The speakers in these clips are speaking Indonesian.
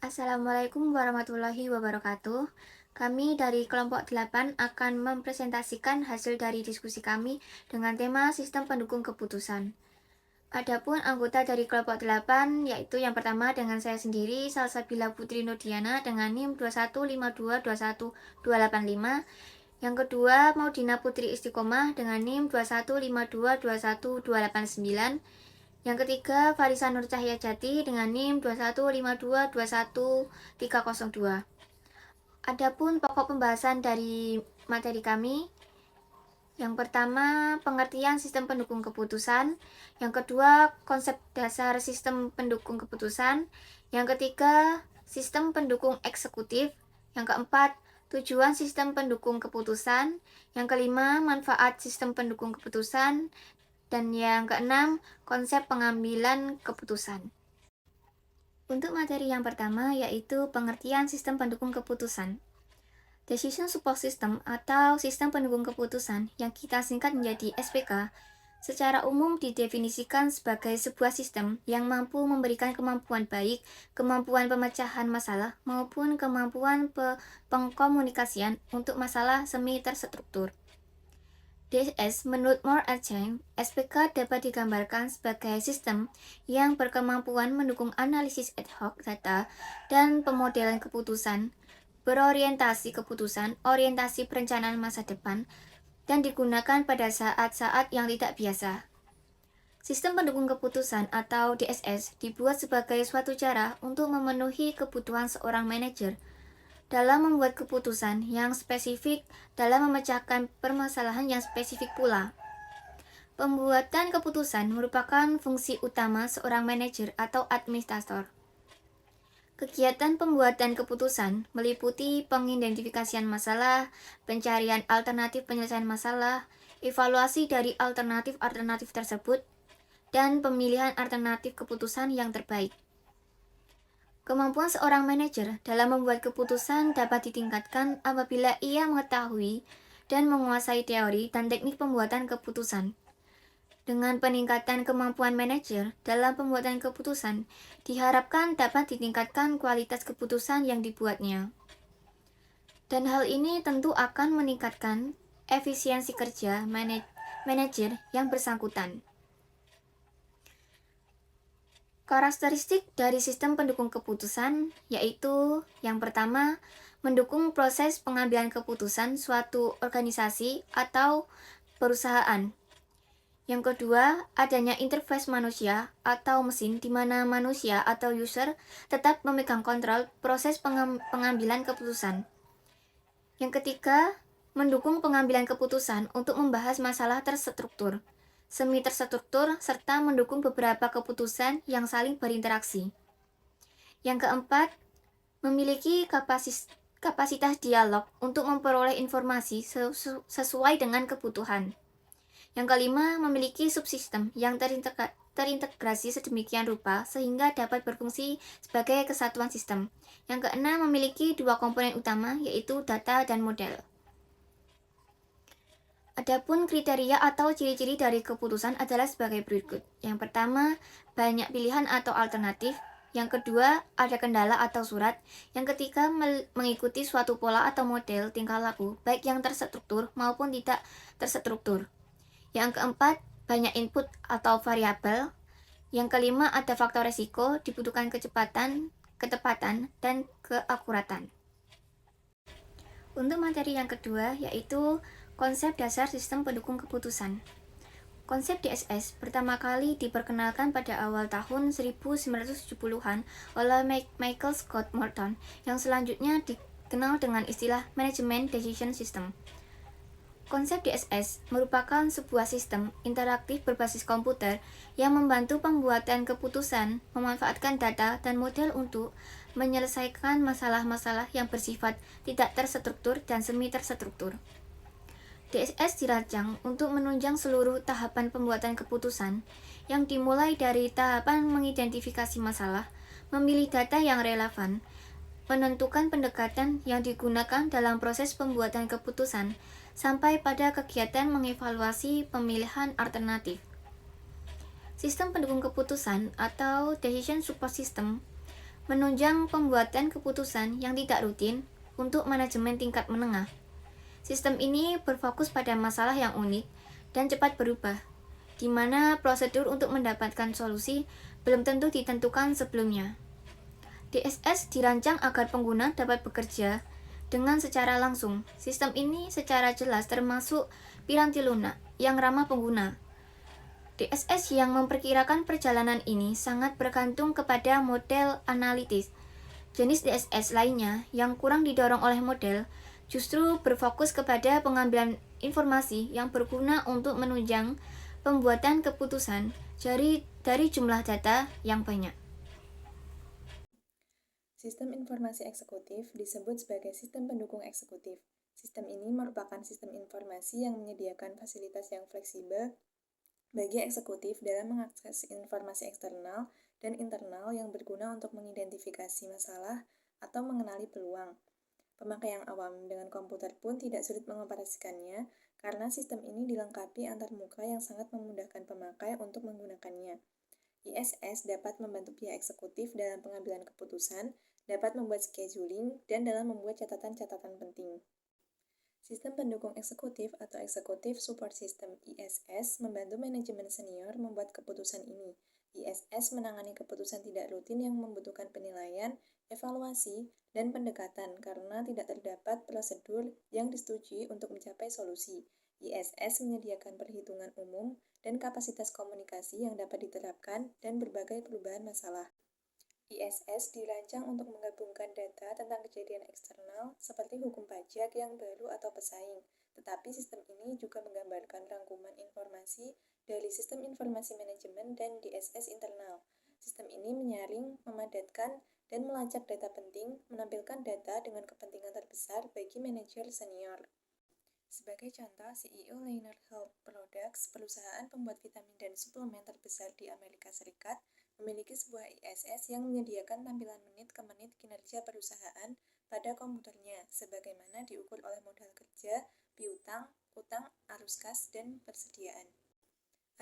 Assalamualaikum warahmatullahi wabarakatuh. Kami dari kelompok 8 akan mempresentasikan hasil dari diskusi kami dengan tema sistem pendukung keputusan. Adapun anggota dari kelompok 8 yaitu yang pertama dengan saya sendiri Salsabila Putri Nurdiana dengan NIM 215221285. Yang kedua Maudina Putri Istiqomah dengan NIM 215221289. Yang ketiga, Farisa Nur Cahyajati dengan NIM 215221302. Adapun pokok pembahasan dari materi kami, yang pertama, pengertian sistem pendukung keputusan. Yang kedua, konsep dasar sistem pendukung keputusan. Yang ketiga, sistem pendukung eksekutif. Yang keempat, tujuan sistem pendukung keputusan. Yang kelima, manfaat sistem pendukung keputusan. Dan yang keenam, konsep pengambilan keputusan. Untuk materi yang pertama yaitu pengertian sistem pendukung keputusan. Decision Support System atau sistem pendukung keputusan yang kita singkat menjadi SPK secara umum didefinisikan sebagai sebuah sistem yang mampu memberikan kemampuan baik, kemampuan pemecahan masalah, maupun kemampuan pengkomunikasian untuk masalah semi terstruktur. DSS, menurut Moore et al., SPK dapat digambarkan sebagai sistem yang berkemampuan mendukung analisis ad hoc data dan pemodelan keputusan, berorientasi keputusan, orientasi perencanaan masa depan, dan digunakan pada saat-saat yang tidak biasa. Sistem pendukung keputusan atau DSS dibuat sebagai suatu cara untuk memenuhi kebutuhan seorang manajer dalam membuat keputusan yang spesifik dalam memecahkan permasalahan yang spesifik pula. Pembuatan keputusan merupakan fungsi utama seorang manajer atau administrator. Kegiatan pembuatan keputusan meliputi pengidentifikasian masalah, pencarian alternatif penyelesaian masalah, evaluasi dari alternatif-alternatif tersebut, dan pemilihan alternatif keputusan yang terbaik. Kemampuan seorang manajer dalam membuat keputusan dapat ditingkatkan apabila ia mengetahui dan menguasai teori dan teknik pembuatan keputusan. Dengan peningkatan kemampuan manajer dalam pembuatan keputusan, diharapkan dapat ditingkatkan kualitas keputusan yang dibuatnya. Dan hal ini tentu akan meningkatkan efisiensi kerja manajer yang bersangkutan. Karakteristik dari sistem pendukung keputusan yaitu yang pertama, mendukung proses pengambilan keputusan suatu organisasi atau perusahaan. Yang kedua, adanya interface manusia atau mesin di mana manusia atau user tetap memegang kontrol proses pengambilan keputusan. Yang ketiga, mendukung pengambilan keputusan untuk membahas masalah terstruktur, semi terstruktur, serta mendukung beberapa keputusan yang saling berinteraksi. Yang keempat, memiliki kapasitas dialog untuk memperoleh informasi sesuai dengan kebutuhan. Yang kelima, memiliki subsistem yang terintegrasi sedemikian rupa sehingga dapat berfungsi sebagai kesatuan sistem. Yang keenam, memiliki dua komponen utama yaitu data dan model. Adapun kriteria atau ciri-ciri dari keputusan adalah sebagai berikut. Yang pertama, banyak pilihan atau alternatif. Yang kedua, ada kendala atau surat. Yang ketiga, mengikuti suatu pola atau model tingkah laku, baik yang terstruktur maupun tidak terstruktur. Yang keempat, banyak input atau variabel. Yang kelima, ada faktor resiko, dibutuhkan kecepatan, ketepatan, dan keakuratan. Untuk materi yang kedua, yaitu konsep dasar sistem pendukung keputusan. Konsep DSS pertama kali diperkenalkan pada awal tahun 1970-an oleh Michael Scott Morton, yang selanjutnya dikenal dengan istilah Management Decision System. Konsep DSS merupakan sebuah sistem interaktif berbasis komputer yang membantu pembuatan keputusan, memanfaatkan data dan model untuk menyelesaikan masalah-masalah yang bersifat tidak terstruktur dan semi terstruktur. DSS dirancang untuk menunjang seluruh tahapan pembuatan keputusan yang dimulai dari tahapan mengidentifikasi masalah, memilih data yang relevan, menentukan pendekatan yang digunakan dalam proses pembuatan keputusan, sampai pada kegiatan mengevaluasi pemilihan alternatif. Sistem pendukung keputusan atau Decision Support System menunjang pembuatan keputusan yang tidak rutin untuk manajemen tingkat menengah. Sistem ini berfokus pada masalah yang unik dan cepat berubah, di mana prosedur untuk mendapatkan solusi belum tentu ditentukan sebelumnya. DSS dirancang agar pengguna dapat bekerja dengan secara langsung. Sistem ini secara jelas termasuk piranti lunak yang ramah pengguna. DSS yang memperkirakan perjalanan ini sangat bergantung kepada model analitis. Jenis DSS lainnya yang kurang didorong oleh model justru berfokus kepada pengambilan informasi yang berguna untuk menunjang pembuatan keputusan dari jumlah data yang banyak. Sistem informasi eksekutif disebut sebagai sistem pendukung eksekutif. Sistem ini merupakan sistem informasi yang menyediakan fasilitas yang fleksibel bagi eksekutif dalam mengakses informasi eksternal dan internal yang berguna untuk mengidentifikasi masalah atau mengenali peluang. Pemakai yang awam dengan komputer pun tidak sulit mengoperasikannya karena sistem ini dilengkapi antarmuka yang sangat memudahkan pemakai untuk menggunakannya. ISS dapat membantu pihak eksekutif dalam pengambilan keputusan, dapat membuat scheduling, dan dalam membuat catatan-catatan penting. Sistem pendukung eksekutif atau Executive Support System ISS membantu manajemen senior membuat keputusan ini. ISS menangani keputusan tidak rutin yang membutuhkan penilaian, evaluasi, dan pendekatan karena tidak terdapat prosedur yang disetujui untuk mencapai solusi. ISS menyediakan perhitungan umum dan kapasitas komunikasi yang dapat diterapkan dan berbagai perubahan masalah. ISS dirancang untuk menggabungkan data tentang kejadian eksternal seperti hukum pajak yang baru atau pesaing, tetapi sistem ini juga menggambarkan rangkuman informasi dari sistem informasi manajemen dan DSS internal. Sistem ini menyaring, memadatkan, dan melacak data penting, menampilkan data dengan kepentingan terbesar bagi manajer senior. Sebagai contoh, CEO Liner Health Products, perusahaan pembuat vitamin dan suplemen terbesar di Amerika Serikat, memiliki sebuah ISS yang menyediakan tampilan menit ke menit kinerja perusahaan pada komputernya, sebagaimana diukur oleh modal kerja, piutang, utang, arus kas, dan persediaan.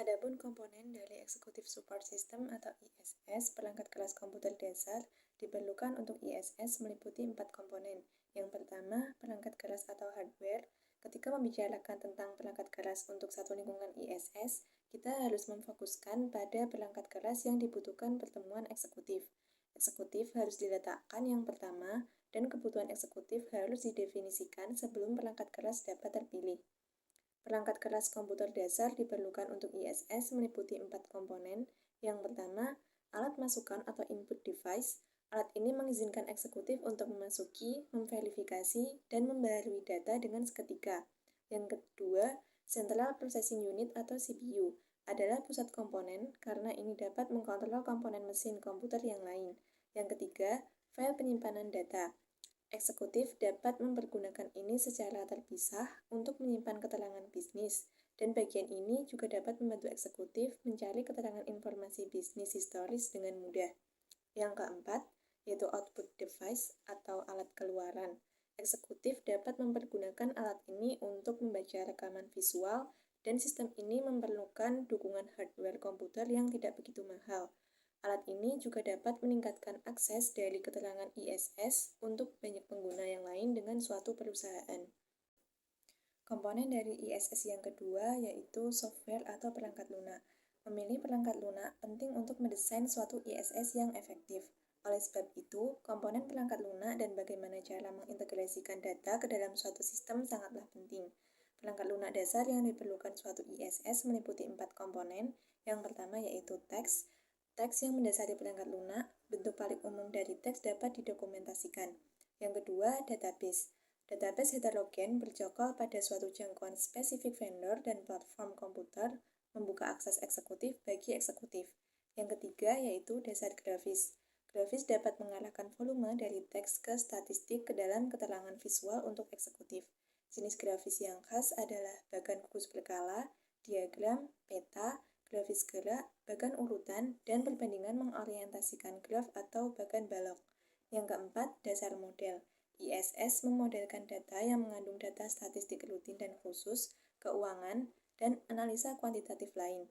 Adapun komponen dari Executive Support System atau ISS, perangkat keras komputer dasar, diperlukan untuk ISS meliputi 4 komponen. Yang pertama, perangkat keras atau hardware. Ketika membicarakan tentang perangkat keras untuk satu lingkungan ISS, kita harus memfokuskan pada perangkat keras yang dibutuhkan pertemuan eksekutif. Eksekutif harus diletakkan yang pertama, dan kebutuhan eksekutif harus didefinisikan sebelum perangkat keras dapat terpilih. Perangkat keras komputer dasar diperlukan untuk ISS meliputi 4 komponen. Yang pertama, alat masukan atau input device. Alat ini mengizinkan eksekutif untuk memasuki, memverifikasi, dan membaharui data dengan seketika. Yang kedua, Central Processing Unit atau CPU adalah pusat komponen karena ini dapat mengkontrol komponen mesin komputer yang lain. Yang ketiga, file penyimpanan data. Eksekutif dapat mempergunakan ini secara terpisah untuk menyimpan keterangan bisnis, dan bagian ini juga dapat membantu eksekutif mencari keterangan informasi bisnis historis dengan mudah. Yang keempat, yaitu output device atau alat keluaran. Eksekutif dapat mempergunakan alat ini untuk membaca rekaman visual, dan sistem ini memerlukan dukungan hardware komputer yang tidak begitu mahal. Alat ini juga dapat meningkatkan akses dari keterangan ISS untuk banyak pengguna yang lain dengan suatu perusahaan. Komponen dari ISS yang kedua yaitu software atau perangkat lunak. Memilih perangkat lunak penting untuk mendesain suatu ISS yang efektif. Oleh sebab itu, komponen perangkat lunak dan bagaimana cara mengintegrasikan data ke dalam suatu sistem sangatlah penting. Perangkat lunak dasar yang diperlukan suatu ISS meliputi 4 komponen. Yang pertama yaitu teks. Teks yang mendasari perangkat lunak, bentuk paling umum dari teks dapat didokumentasikan. Yang kedua, database. Database heterogen bercokol pada suatu jangkauan spesifik vendor dan platform komputer, membuka akses eksekutif bagi eksekutif. Yang ketiga yaitu dasar grafis. Grafis dapat mengarahkan volume dari teks ke statistik ke dalam keterangan visual untuk eksekutif. Jenis grafis yang khas adalah bagan kukus berkala, diagram, peta, grafis gerak, bagan urutan, dan perbandingan mengorientasikan graf atau bagan balok. Yang keempat, dasar model. ISS memodelkan data yang mengandung data statistik rutin dan khusus, keuangan, dan analisa kuantitatif lain.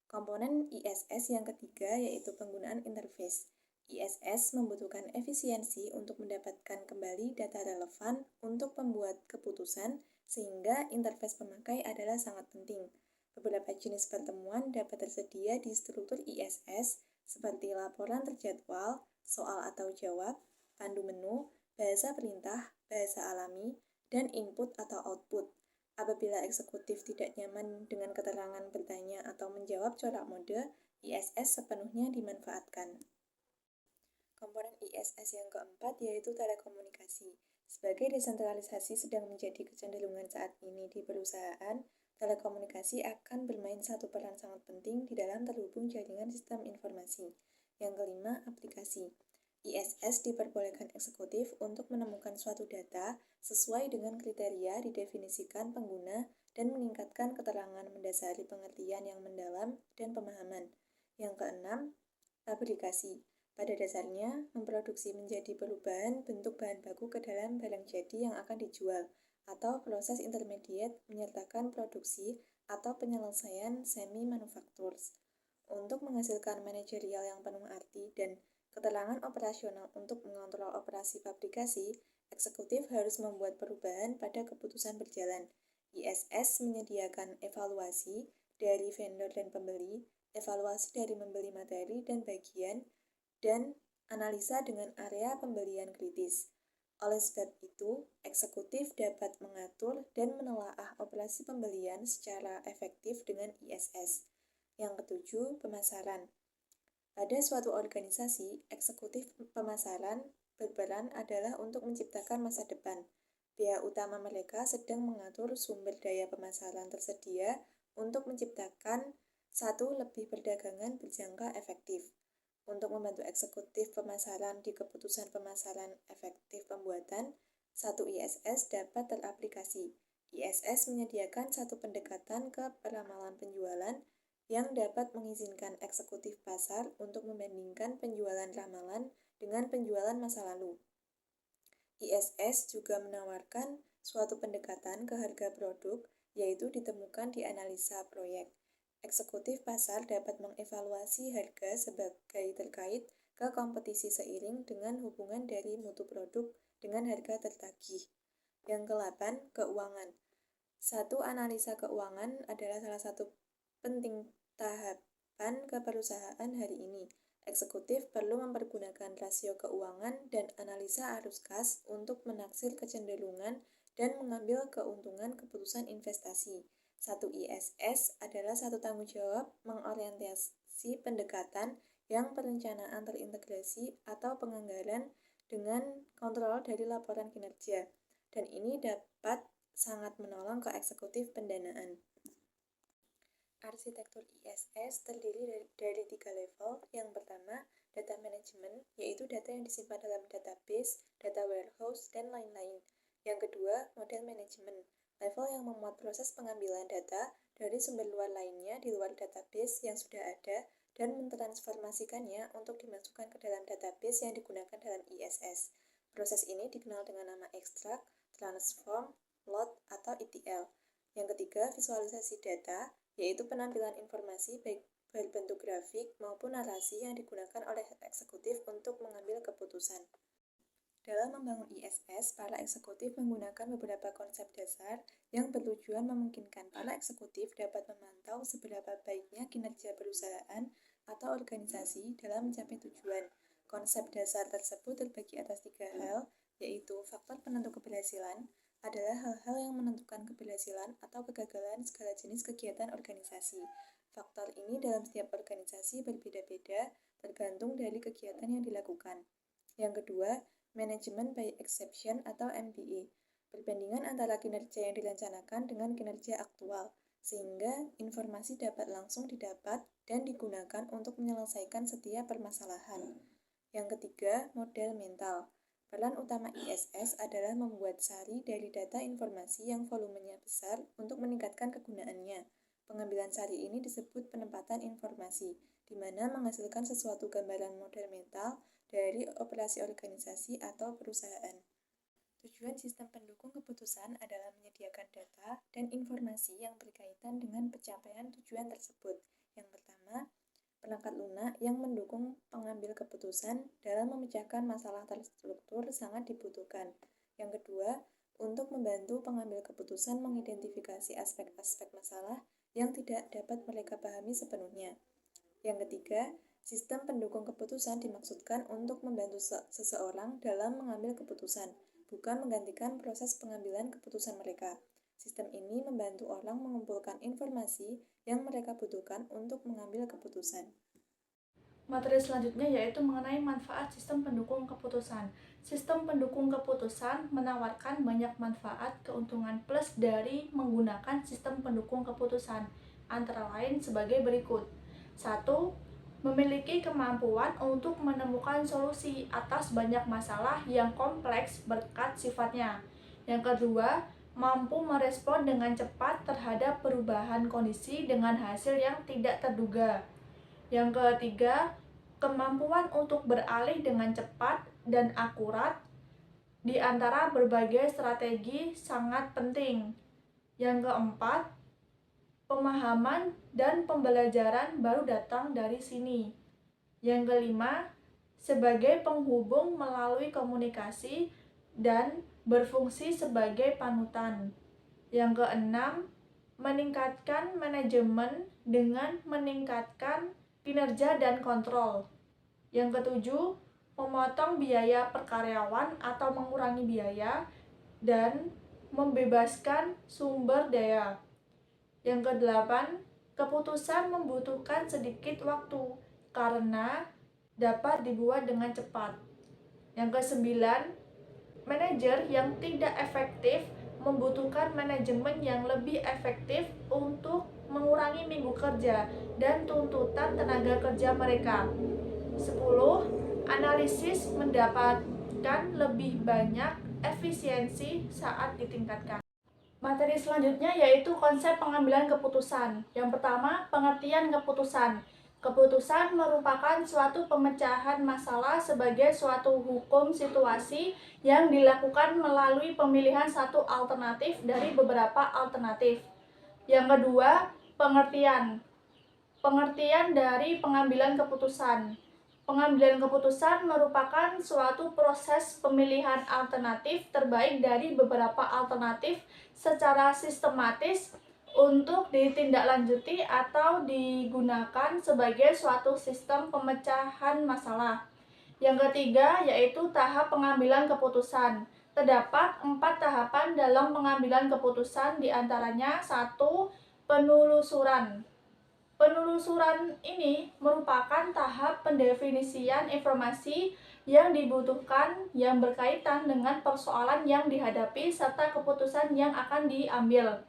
Komponen ISS yang ketiga yaitu penggunaan interface. ISS membutuhkan efisiensi untuk mendapatkan kembali data relevan untuk pembuat keputusan, sehingga interface pemakai adalah sangat penting. Beberapa jenis pertemuan dapat tersedia di struktur ISS, seperti laporan terjadwal, soal atau jawab, pandu menu, bahasa perintah, bahasa alami, dan input atau output. Apabila eksekutif tidak nyaman dengan keterangan bertanya atau menjawab corak mode, ISS sepenuhnya dimanfaatkan. Komponen ISS yang keempat yaitu telekomunikasi. Sebagai desentralisasi sedang menjadi kecenderungan saat ini di perusahaan, telekomunikasi akan bermain satu peran sangat penting di dalam terhubung jaringan sistem informasi. Yang kelima, aplikasi. ISS diperbolehkan eksekutif untuk menemukan suatu data sesuai dengan kriteria didefinisikan pengguna dan meningkatkan keterangan mendasari pengertian yang mendalam dan pemahaman. Yang keenam, fabrikasi. Pada dasarnya, memproduksi menjadi perubahan bentuk bahan baku ke dalam barang jadi yang akan dijual, atau proses intermediate menyertakan produksi atau penyelesaian semi-manufaktur. Untuk menghasilkan manajerial yang penuh arti dan keterangan operasional untuk mengontrol operasi fabrikasi, eksekutif harus membuat perubahan pada keputusan berjalan. ISS menyediakan evaluasi dari vendor dan pembeli, evaluasi dari membeli materi dan bagian, dan analisa dengan area pembelian kritis. Oleh sebab itu, eksekutif dapat mengatur dan menelaah operasi pembelian secara efektif dengan ISS. Yang ketujuh, pemasaran. Pada suatu organisasi, eksekutif pemasaran berperan adalah untuk menciptakan masa depan. Pihak utama mereka sedang mengatur sumber daya pemasaran tersedia untuk menciptakan satu lebih perdagangan berjangka efektif. Untuk membantu eksekutif pemasaran di keputusan pemasaran efektif pembuatan, satu ISS dapat teraplikasi. ISS menyediakan satu pendekatan ke peramalan penjualan yang dapat mengizinkan eksekutif pasar untuk membandingkan penjualan ramalan dengan penjualan masa lalu. ISS juga menawarkan suatu pendekatan ke harga produk, yaitu ditemukan di analisa proyek. Eksekutif pasar dapat mengevaluasi harga sebagai terkait ke kompetisi seiring dengan hubungan dari mutu produk dengan harga tertagih. Yang ke-8, keuangan. Satu analisa keuangan adalah salah satu penting tahapan ke perusahaan hari ini. Eksekutif perlu mempergunakan rasio keuangan dan analisa arus kas untuk menaksir kecenderungan dan mengambil keuntungan keputusan investasi. Satu ISS adalah satu tanggung jawab mengorientasi pendekatan yang perencanaan terintegrasi atau penganggaran dengan kontrol dari laporan kinerja, dan ini dapat sangat menolong ke eksekutif pendanaan. Arsitektur ISS terdiri dari 3 level. Yang pertama, data management, yaitu data yang disimpan dalam database, data warehouse, dan lain-lain. Yang kedua, model management, level yang memuat proses pengambilan data dari sumber luar lainnya di luar database yang sudah ada dan mentransformasikannya untuk dimasukkan ke dalam database yang digunakan dalam ISS. Proses ini dikenal dengan nama extract, transform, load, atau ETL. Yang ketiga, visualisasi data, yaitu penampilan informasi baik berbentuk grafik maupun narasi yang digunakan oleh eksekutif untuk mengambil keputusan. Dalam membangun ISS, para eksekutif menggunakan beberapa konsep dasar yang bertujuan memungkinkan para eksekutif dapat memantau seberapa baiknya kinerja perusahaan atau organisasi dalam mencapai tujuan. Konsep dasar tersebut terbagi atas 3 hal, yaitu faktor penentu keberhasilan adalah hal-hal yang menentukan keberhasilan atau kegagalan segala jenis kegiatan organisasi. Faktor ini dalam setiap organisasi berbeda-beda tergantung dari kegiatan yang dilakukan. Yang kedua, Management by Exception atau MBE, perbandingan antara kinerja yang direncanakan dengan kinerja aktual, sehingga informasi dapat langsung didapat dan digunakan untuk menyelesaikan setiap permasalahan. Yang ketiga, model mental. Peran utama ISS adalah membuat sari dari data informasi yang volumenya besar untuk meningkatkan kegunaannya. Pengambilan sari ini disebut penempatan informasi, di mana menghasilkan sesuatu gambaran model mental dari operasi organisasi atau perusahaan. Tujuan sistem pendukung keputusan adalah menyediakan data dan informasi yang berkaitan dengan pencapaian tujuan tersebut. Yang pertama, Perangkat lunak yang mendukung pengambil keputusan dalam memecahkan masalah terstruktur sangat dibutuhkan. Yang kedua, untuk membantu pengambil keputusan mengidentifikasi aspek-aspek masalah yang tidak dapat mereka pahami sepenuhnya. Yang ketiga, sistem pendukung keputusan dimaksudkan untuk membantu seseorang dalam mengambil keputusan, bukan menggantikan proses pengambilan keputusan mereka. Sistem ini membantu orang mengumpulkan informasi yang mereka butuhkan untuk mengambil keputusan. Materi selanjutnya yaitu mengenai manfaat sistem pendukung keputusan. Sistem pendukung keputusan menawarkan banyak manfaat keuntungan plus dari menggunakan sistem pendukung keputusan, antara lain sebagai berikut. 1. Memiliki kemampuan untuk menemukan solusi atas banyak masalah yang kompleks berkat sifatnya. Yang kedua, mampu merespon dengan cepat terhadap perubahan kondisi dengan hasil yang tidak terduga. Yang ketiga, kemampuan untuk beralih dengan cepat dan akurat di antara berbagai strategi sangat penting. Yang keempat, pemahaman dan pembelajaran baru datang dari sini. Yang kelima, sebagai penghubung melalui komunikasi dan berfungsi sebagai panutan. Yang keenam, meningkatkan manajemen dengan meningkatkan kinerja dan kontrol. Yang ketujuh, memotong biaya per karyawan atau mengurangi biaya dan membebaskan sumber daya. Yang kedelapan, keputusan membutuhkan sedikit waktu karena dapat dibuat dengan cepat. Yang kesembilan, manajer yang tidak efektif membutuhkan manajemen yang lebih efektif untuk mengurangi minggu kerja dan tuntutan tenaga kerja mereka. 10. Analisis mendapatkan lebih banyak efisiensi saat ditingkatkan. Materi selanjutnya yaitu konsep pengambilan keputusan. Yang pertama, pengertian keputusan. Keputusan merupakan suatu pemecahan masalah sebagai suatu hukum situasi yang dilakukan melalui pemilihan satu alternatif dari beberapa alternatif. Yang kedua, pengertian. Pengertian dari pengambilan keputusan. Pengambilan keputusan merupakan suatu proses pemilihan alternatif terbaik dari beberapa alternatif secara sistematis untuk ditindaklanjuti atau digunakan sebagai suatu sistem pemecahan masalah. Yang ketiga yaitu tahap pengambilan keputusan. Terdapat 4 tahapan dalam pengambilan keputusan, diantaranya 1. Penelusuran. Penelusuran ini merupakan tahap pendefinisian informasi yang dibutuhkan yang berkaitan dengan persoalan yang dihadapi serta keputusan yang akan diambil.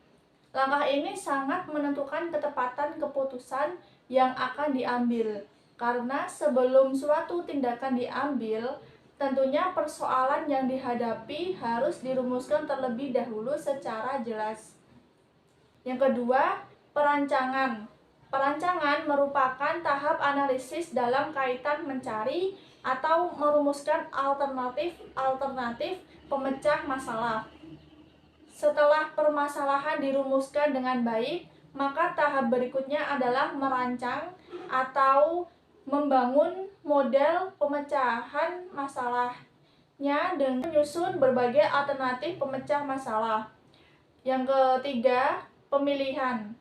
Langkah ini sangat menentukan ketepatan keputusan yang akan diambil, karena sebelum suatu tindakan diambil, tentunya persoalan yang dihadapi harus dirumuskan terlebih dahulu secara jelas. Yang kedua, perancangan. Perancangan merupakan tahap analisis dalam kaitan mencari atau merumuskan alternatif pemecah masalah. Setelah permasalahan dirumuskan dengan baik, maka tahap berikutnya adalah merancang atau membangun model pemecahan masalahnya dengan menyusun berbagai alternatif pemecah masalah. Yang ketiga, pemilihan.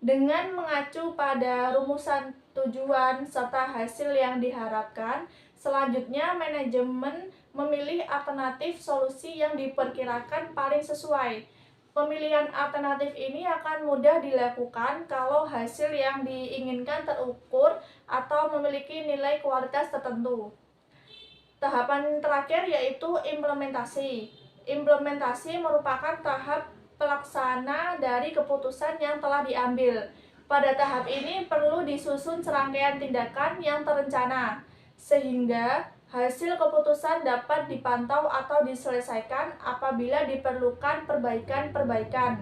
Dengan mengacu pada rumusan tujuan serta hasil yang diharapkan, selanjutnya manajemen memilih alternatif solusi yang diperkirakan paling sesuai. Pemilihan alternatif ini akan mudah dilakukan kalau hasil yang diinginkan terukur atau memiliki nilai kualitas tertentu. Tahapan terakhir yaitu implementasi. Implementasi merupakan tahap pelaksana dari keputusan yang telah diambil. Pada tahap ini perlu disusun serangkaian tindakan yang terencana, sehingga hasil keputusan dapat dipantau atau diselesaikan apabila diperlukan perbaikan-perbaikan.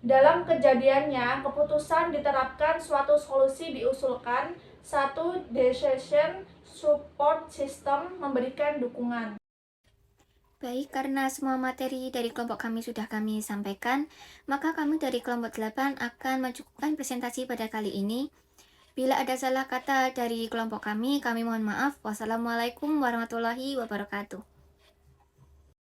Dalam kejadiannya, keputusan diterapkan, suatu solusi diusulkan, satu decision support system memberikan dukungan. Baik, karena semua materi dari kelompok kami sudah kami sampaikan, maka kami dari kelompok 8 akan mencukupkan presentasi pada kali ini. Bila ada salah kata dari kelompok kami mohon maaf. Wassalamualaikum warahmatullahi wabarakatuh.